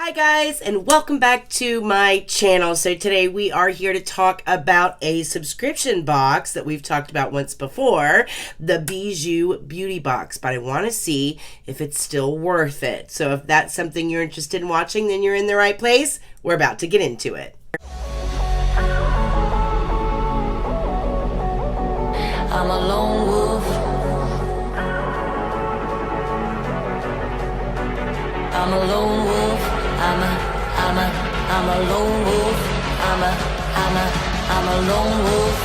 Hi guys, and welcome back to my channel. So today we are here to talk about a subscription box that we've talked about once before, the Bijou Beauty Box, but I want to see if it's still worth it. So if that's something you're interested in watching, then you're in the right place. We're about to get into it. I'm a lone wolf. I'm a lone wolf. I'm a lone wolf. I'm a lone wolf.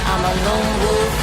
I'm a lone wolf.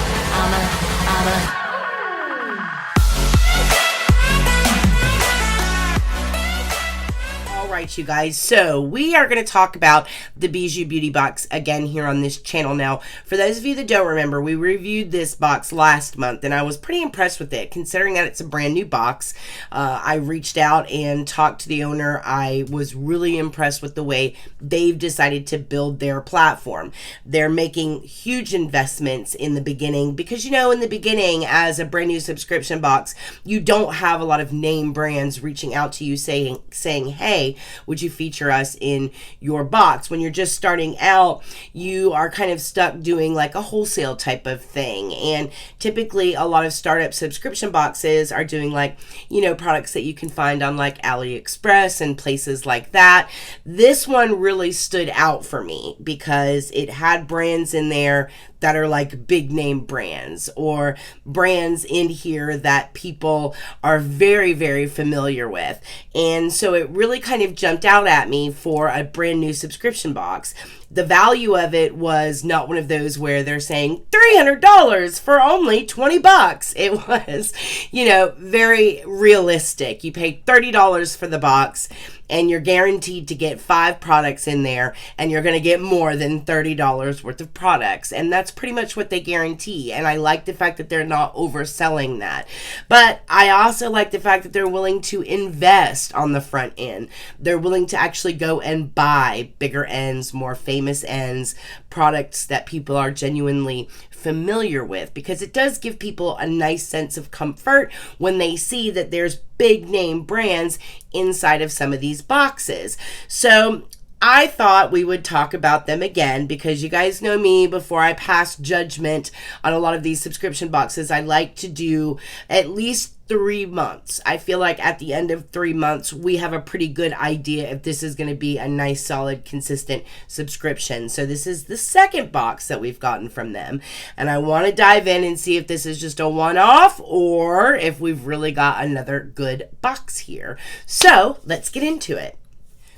Alright, you guys, so we are going to talk about the Bijou Beauty Box again here on this channel. Now, for those of you that don't remember, we reviewed this box last month and I was pretty impressed with it considering that it's a brand new box. I reached out and talked to the owner. I was really impressed with the way they've decided to build their platform. They're making huge investments in the beginning because, you know, in the beginning as a brand new subscription box, you don't have a lot of name brands reaching out to you saying, hey, would you feature us in your box? When you're just starting out, you are kind of stuck doing like a wholesale type of thing. And typically a lot of startup subscription boxes are doing like, you know, products that you can find on like AliExpress and places like that. This one really stood out for me because it had brands in there that are like big name brands or brands in here that people are very, very familiar with. And so it really kind of jumped out at me for a brand new subscription box. The value of it was not one of those where they're saying $300 for only 20 bucks. It was, you know, very realistic. You pay $30 for the box and you're guaranteed to get 5 products in there and you're going to get more than $30 worth of products. And that's pretty much what they guarantee. And I like the fact that they're not overselling that. But I also like the fact that they're willing to invest on the front end. They're willing to actually go and buy bigger ends, more famous ends, products that people are genuinely familiar with, because it does give people a nice sense of comfort when they see that there's big name brands inside of some of these boxes. So I thought we would talk about them again because you guys know me, before I pass judgment on a lot of these subscription boxes, I like to do at least 3 months. I feel like at the end of 3 months, we have a pretty good idea if this is going to be a nice, solid, consistent subscription. So this is the second box that we've gotten from them. And I want to dive in and see if this is just a one-off or if we've really got another good box here. So let's get into it.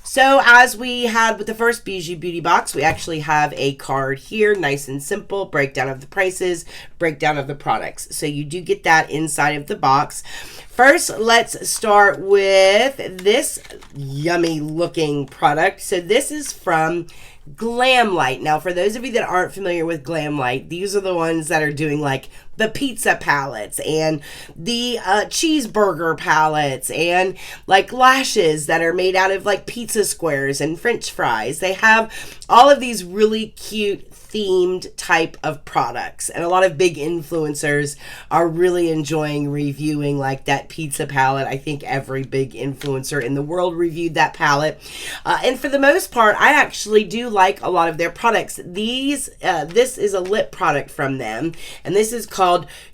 So as we had with the first Bijou Beauty Box, we actually have a card here, nice and simple, breakdown of the prices, breakdown of the products. So you do get that inside of the box. First, let's start with this yummy looking product. So this is from Glamlight. Now, for those of you that aren't familiar with Glamlight, these are the ones that are doing like the pizza palettes and the cheeseburger palettes and like lashes that are made out of like pizza squares and French fries. They have all of these really cute themed type of products, and a lot of big influencers are really enjoying reviewing like that pizza palette. I think every big influencer in the world reviewed that palette, and for the most part I actually do like a lot of their products. This is a lip product from them, and this is called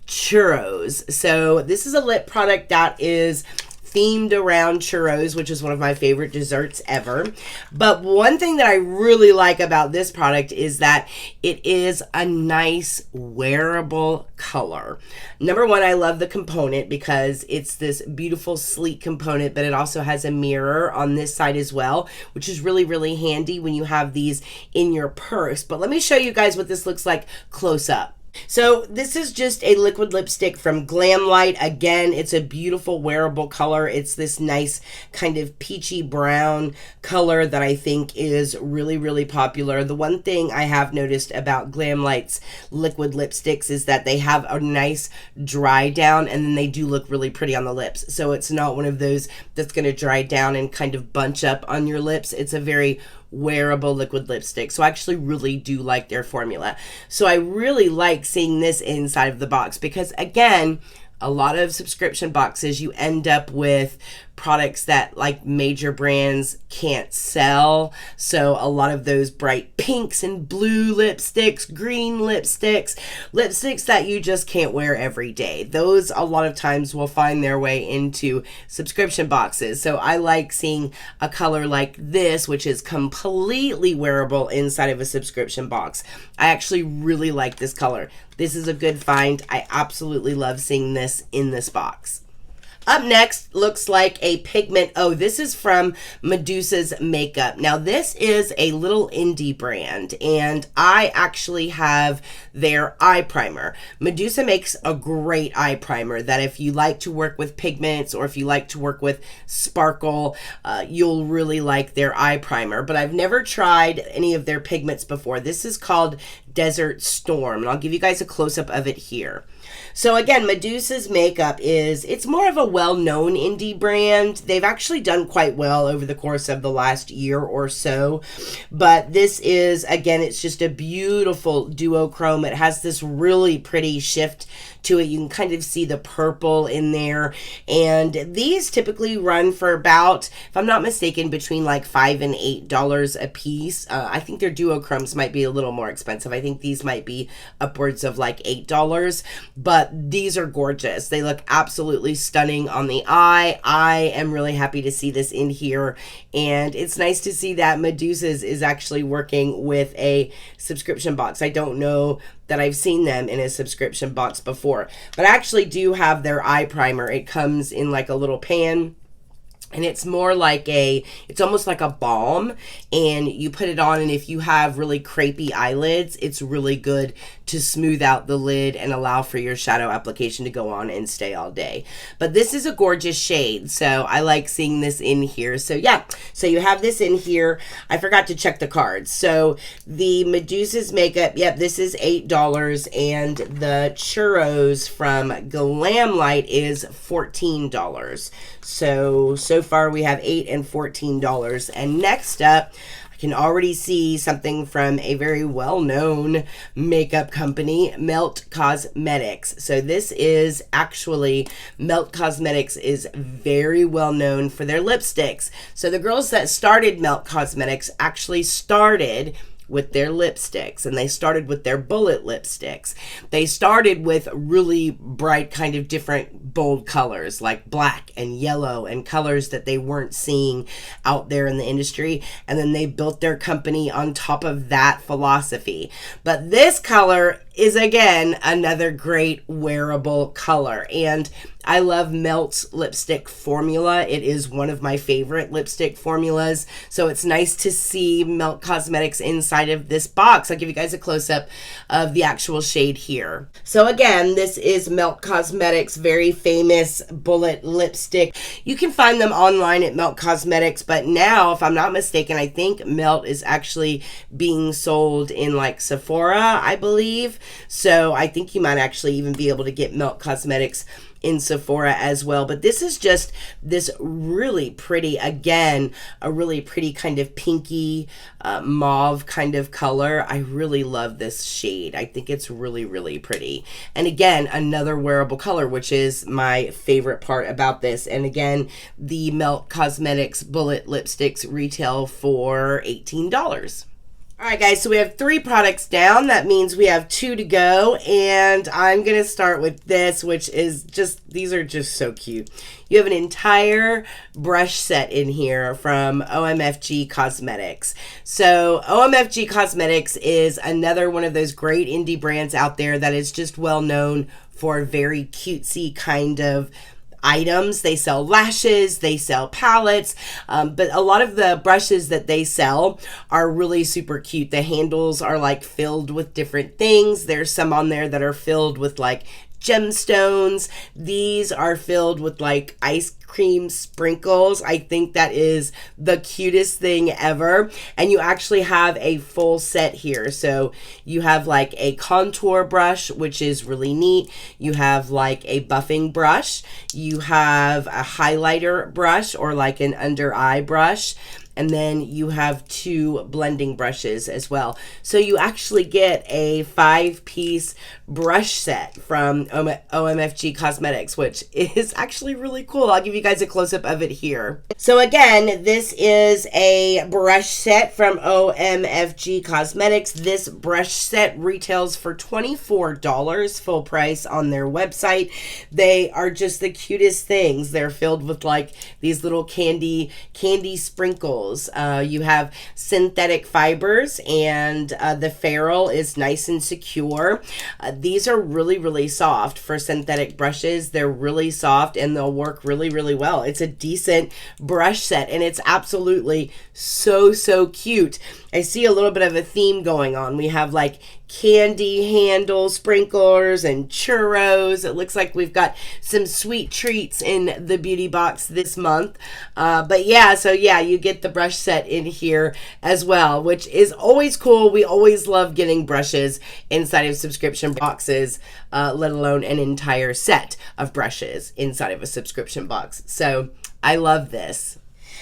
Churros. So this is a lip product that is themed around churros, which is one of my favorite desserts ever. But one thing that I really like about this product is that it is a nice wearable color. Number one, I love the component because it's this beautiful sleek component, but it also has a mirror on this side as well, which is really, really handy when you have these in your purse. But let me show you guys what this looks like close up. So this is just a liquid lipstick from Glamlight. Again, it's a beautiful wearable color. It's this nice kind of peachy brown color that I think is really, really popular. The one thing I have noticed about Glamlight's liquid lipsticks is that they have a nice dry down, and then they do look really pretty on the lips. So it's not one of those that's going to dry down and kind of bunch up on your lips. It's a very wearable liquid lipstick. So I actually really do like their formula. So I really like seeing this inside of the box because, again, a lot of subscription boxes, you end up with products that like major brands can't sell. So a lot of those bright pinks and blue lipsticks, green lipsticks, lipsticks that you just can't wear every day. Those a lot of times will find their way into subscription boxes. So I like seeing a color like this, which is completely wearable inside of a subscription box. I actually really like this color. This is a good find. I absolutely love seeing this in this box. Up next looks like a pigment. Oh, this is from Medusa's Makeup. Now, this is a little indie brand, and I actually have their eye primer. Medusa makes a great eye primer that if you like to work with pigments or if you like to work with sparkle, you'll really like their eye primer. But I've never tried any of their pigments before. This is called Desert Storm, and I'll give you guys a close-up of it here. So again, Medusa's Makeup it's more of a well-known indie brand. They've actually done quite well over the course of the last year or so. But this is, again, it's just a beautiful duochrome. It has this really pretty shift to it. You can kind of see the purple in there. And these typically run for about, if I'm not mistaken, between like $5 and $8 a piece. I think their duochromes might be a little more expensive. I think these might be upwards of like $8. But these are gorgeous. They look absolutely stunning on the eye. I am really happy to see this in here. And it's nice to see that Medusa's is actually working with a subscription box. I don't know that I've seen them in a subscription box before, but I actually do have their eye primer. It comes in like a little pan, and it's more like it's almost like a balm, and you put it on, and if you have really crepey eyelids, it's really good to smooth out the lid and allow for your shadow application to go on and stay all day. But this is a gorgeous shade, so I like seeing this in here. So yeah, so you have this in here. I forgot to check the cards. So the Medusa's Makeup, yep, this is $8, and the Churros from Glamlight is $14. So far we have $8 and $14. And next up, I can already see something from a very well-known makeup company, Melt Cosmetics. So this is actually, Melt Cosmetics is very well known for their lipsticks. So the girls that started Melt Cosmetics actually started with their lipsticks, and they started with their bullet lipsticks. They started with really bright, kind of different bold colors like black and yellow and colors that they weren't seeing out there in the industry, and then they built their company on top of that philosophy. But this color is, again, another great wearable color, and I love Melt's lipstick formula. It is one of my favorite lipstick formulas, so it's nice to see Melt Cosmetics inside of this box. I'll give you guys a close-up of the actual shade here. So again, this is Melt Cosmetics' very famous bullet lipstick. You can find them online at Melt Cosmetics, but now, if I'm not mistaken, I think Melt is actually being sold in like Sephora, I believe. So I think you might actually even be able to get Melt Cosmetics in Sephora as well. But this is just this really pretty, again, a really pretty kind of pinky mauve kind of color. I really love this shade. I think it's really, really pretty. And again, another wearable color, which is my favorite part about this. And again, the Melt Cosmetics Bullet Lipsticks retail for $18. All right, guys, so we have 3 products down. That means we have 2 to go, and I'm going to start with this, which is just, these are just so cute. You have an entire brush set in here from OMFG Cosmetics. So OMFG Cosmetics is another one of those great indie brands out there that is just well known for very cutesy kind of items. They sell lashes, they sell palettes, but a lot of the brushes that they sell are really super cute. The handles are like filled with different things. There's some on there that are filled with like gemstones. These are filled with like ice cream sprinkles. I think that is the cutest thing ever. And you actually have a full set here. So you have like a contour brush, which is really neat. You have like a buffing brush. You have a highlighter brush or like an under eye brush. and then you have 2 blending brushes as well. So you actually get a 5-piece brush set from OMFG Cosmetics, which is actually really cool. I'll give you guys a close-up of it here. So again, this is a brush set from OMFG Cosmetics. This brush set retails for $24 full price on their website. They are just the cutest things. They're filled with like these little candy sprinkles. You have synthetic fibers, and the ferrule is nice and secure. These are really soft for synthetic brushes. They're really soft and they'll work really well. It's a decent brush set, and it's absolutely so cute. I see a little bit of a theme going on. We have like candy handle sprinklers and churros. It looks like we've got some sweet treats in the beauty box this month. But yeah, so yeah, you get the brush set in here as well, which is always cool. We always love getting brushes inside of subscription boxes, let alone an entire set of brushes inside of a subscription box. So I love this.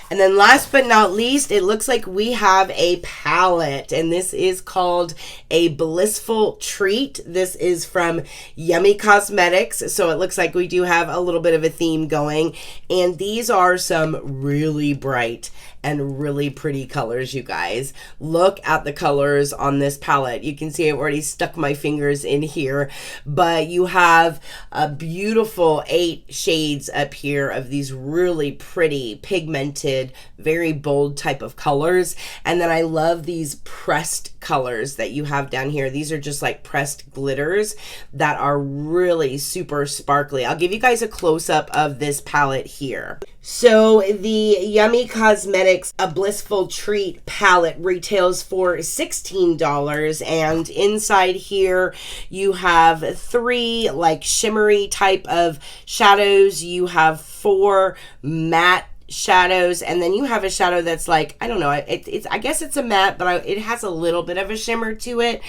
And then last but not least, it looks like we have a palette, and this is called a Blissful Treat. This is from Yummy Cosmetics, so it looks like we do have a little bit of a theme going, and these are some really bright and really pretty colors, you guys. Look at the colors on this palette. You can see I've already stuck my fingers in here, but you have a beautiful 8 shades up here of these really pretty pigmented, very bold type of colors. And then I love these pressed colors that you have down here. These are just like pressed glitters that are really super sparkly. I'll give you guys a close-up of this palette here. So the Yummy Cosmetics A Blissful Treat palette retails for $16, and inside here you have 3 like shimmery type of shadows. You have 4 matte shadows, and then you have a shadow that's like, I don't know, it's I guess it's a matte, but it has a little bit of a shimmer to it.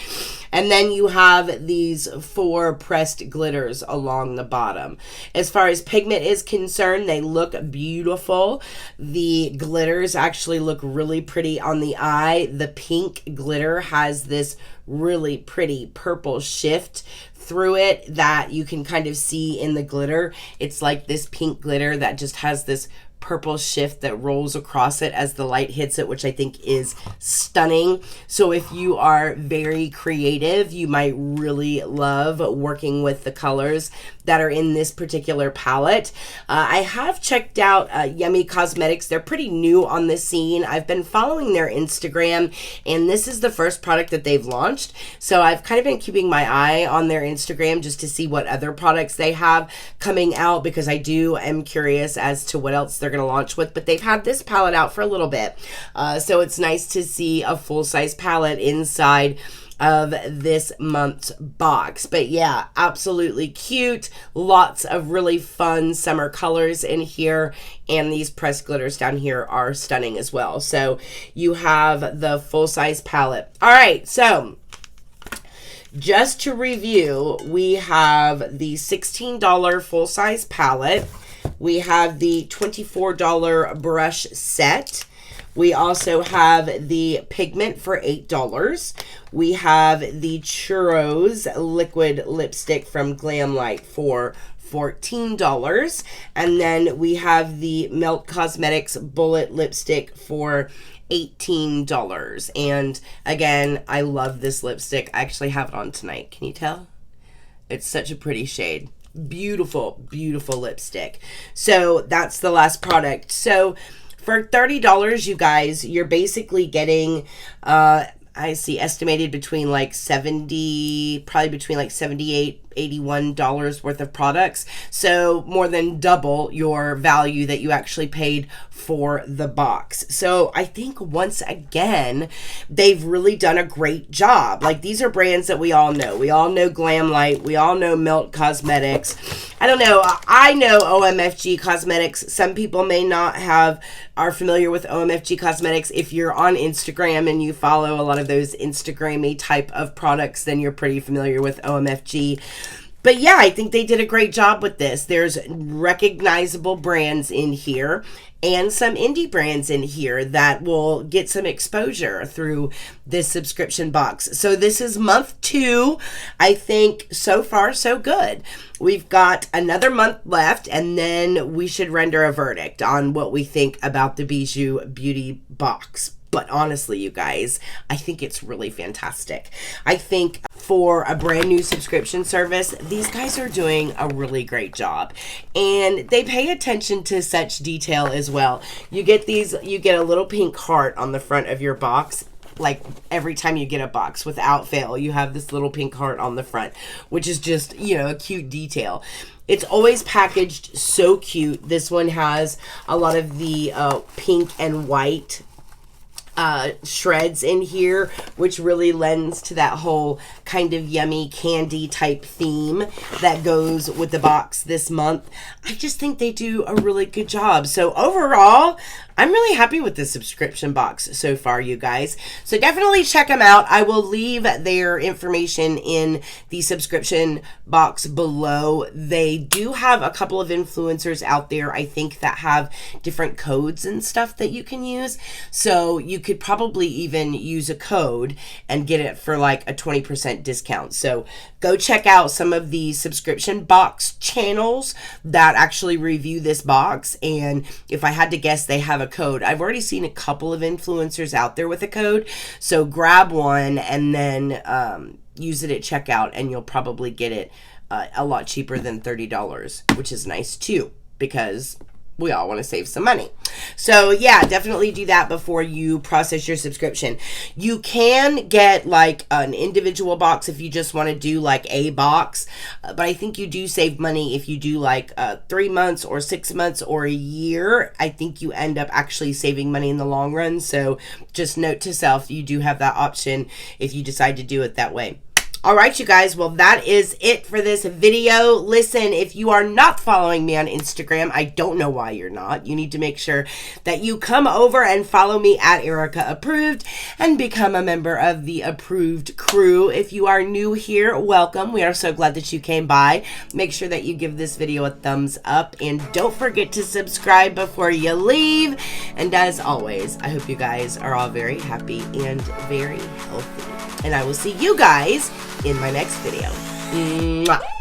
And then you have these 4 pressed glitters along the bottom. As far as pigment is concerned, they look beautiful. The glitters actually look really pretty on the eye. The pink glitter has this really pretty purple shift through it that you can kind of see in the glitter. It's like this pink glitter that just has this purple shift that rolls across it as the light hits it, which I think is stunning. So if you are very creative, you might really love working with the colors that are in this particular palette. I have checked out Yummy Cosmetics. They're pretty new on the scene. I've been following their Instagram, and this is the first product that they've launched. So I've kind of been keeping my eye on their Instagram just to see what other products they have coming out, because I am curious as to what else they're going to launch with. But they've had this palette out for a little bit. So it's nice to see a full-size palette inside of this month's box. But yeah, absolutely cute. Lots of really fun summer colors in here, and these pressed glitters down here are stunning as well. So you have the full-size palette. All right, so just to review, we have the $16 full-size palette. We have the $24 brush set. We also have the pigment for $8. We have the Churros liquid lipstick from Glamlight for $14. And then we have the Melt Cosmetics bullet lipstick for $18. And again, I love this lipstick. I actually have it on tonight. Can you tell? It's such a pretty shade. Beautiful lipstick. So that's the last product. So for $30, you guys, you're basically getting I see estimated between like 70, probably between like $78, $81 worth of products. So more than double your value that you actually paid for the box. So I think once again, they've really done a great job. Like, these are brands that we all know. We all know Glamlight. We all know Melt Cosmetics. I don't know. I know OMFG Cosmetics. Some people may not are familiar with OMFG Cosmetics. If you're on Instagram and you follow a lot of those Instagram-y type of products, then you're pretty familiar with OMFG. But yeah, I think they did a great job with this. There's recognizable brands in here and some indie brands in here that will get some exposure through this subscription box. So this is month 2. I think so far so good. We've got another month left, and then we should render a verdict on what we think about the Bijou Beauty Box. But honestly, you guys, I think it's really fantastic. I think for a brand new subscription service, these guys are doing a really great job. And they pay attention to such detail as well. You get a little pink heart on the front of your box. Like every time you get a box, without fail, you have this little pink heart on the front, which is just, a cute detail. It's always packaged so cute. This one has a lot of the pink and white shreds in here, which really lends to that whole kind of yummy candy type theme that goes with the box this month. I just think they do a really good job. So overall, I'm really happy with the subscription box so far, you guys. So definitely check them out. I will leave their information in the subscription box below. They do have a couple of influencers out there, I think, that have different codes and stuff that you can use. So you could probably even use a code and get it for like a 20% discount. So go check out some of the subscription box channels that actually review this box. And if I had to guess, they have a code. I've already seen a couple of influencers out there with a code. So grab one and then use it at checkout, and you'll probably get it a lot cheaper than $30, which is nice too, because we all want to save some money. So yeah, definitely do that before you process your subscription. You can get like an individual box if you just want to do like a box, but I think you do save money if you do like 3 months or 6 months or a year. I think you end up actually saving money in the long run. So just note to self, you do have that option if you decide to do it that way. All right, you guys, well, that is it for this video. Listen, if you are not following me on Instagram, I don't know why you're not. You need to make sure that you come over and follow me at Erica Approved and become a member of the Approved crew. If you are new here, welcome. We are so glad that you came by. Make sure that you give this video a thumbs up, and don't forget to subscribe before you leave. And as always, I hope you guys are all very happy and very healthy. And I will see you guys in my next video. Mwah.